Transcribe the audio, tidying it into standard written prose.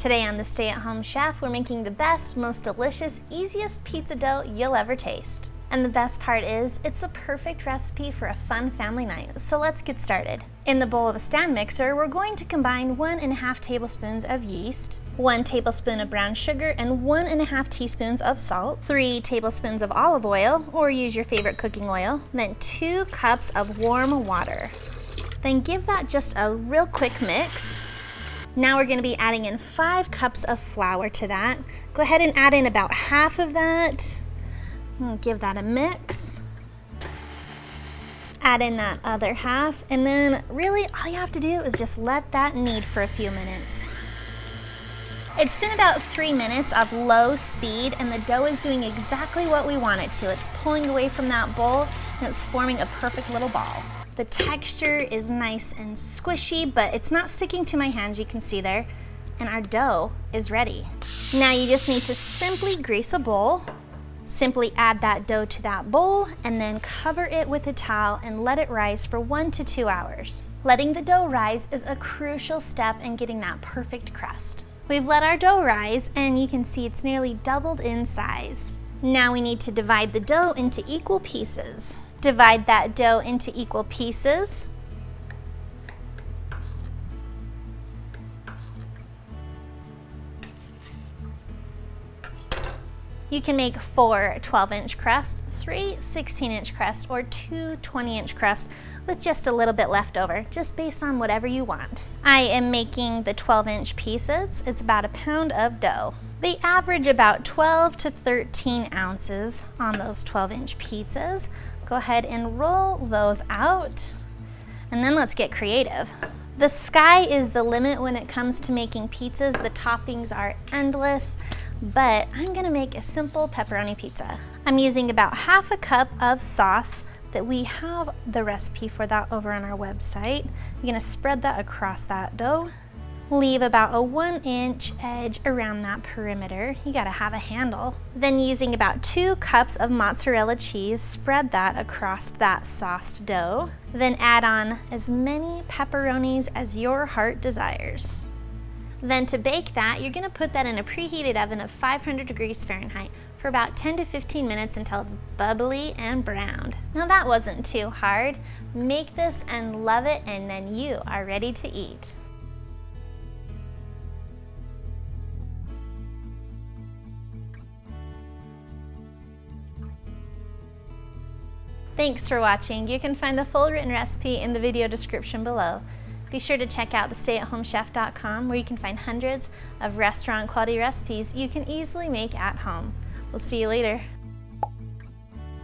Today on The Stay-at-Home Chef, we're making the best, most delicious, easiest pizza dough you'll ever taste. And the best part is, it's the perfect recipe for a fun family night, so let's get started. In the bowl of a stand mixer, we're going to combine 1½ tablespoons of yeast, 1 tablespoon of brown sugar, and 1½ teaspoons of salt, 3 tablespoons of olive oil, or use your favorite cooking oil, then 2 cups of warm water. Then give that just a real quick mix. Now we're going to be adding in 5 cups of flour to that. Go ahead and add in about half of that. Give that a mix. Add in that other half, and then really all you have to do is just let that knead for a few minutes. It's been about 3 minutes of low speed, and the dough is doing exactly what we want it to. It's pulling away from that bowl, and it's forming a perfect little ball. The texture is nice and squishy, but it's not sticking to my hands, you can see there. And our dough is ready. Now you just need to simply grease a bowl. Simply add that dough to that bowl and then cover it with a towel and let it rise for 1 to 2 hours. Letting the dough rise is a crucial step in getting that perfect crust. We've let our dough rise and you can see it's nearly doubled in size. Now we need to divide the dough into equal pieces. Divide that dough into equal pieces. You can make 4 12-inch crusts, 3 16-inch crusts, or 2 20-inch crusts with just a little bit left over, just based on whatever you want. I am making the 12-inch pieces. It's about a pound of dough. They average about 12 to 13 ounces on those 12-inch pizzas. Go ahead and roll those out, and then let's get creative. The sky is the limit when it comes to making pizzas. The toppings are endless, but I'm gonna make a simple pepperoni pizza. I'm using about ½ a cup of sauce that we have the recipe for that over on our website. You're gonna spread that across that dough. Leave about a 1-inch edge around that perimeter. You gotta have a handle. Then using about 2 cups of mozzarella cheese, spread that across that sauced dough. Then add on as many pepperonis as your heart desires. Then to bake that, you're gonna put that in a preheated oven of 500 degrees Fahrenheit for about 10 to 15 minutes until it's bubbly and browned. Now that wasn't too hard. Make this and love it, and then you are ready to eat. Thanks for watching. You can find the full written recipe in the video description below. Be sure to check out thestayathomechef.com, where you can find hundreds of restaurant quality recipes you can easily make at home. We'll see you later.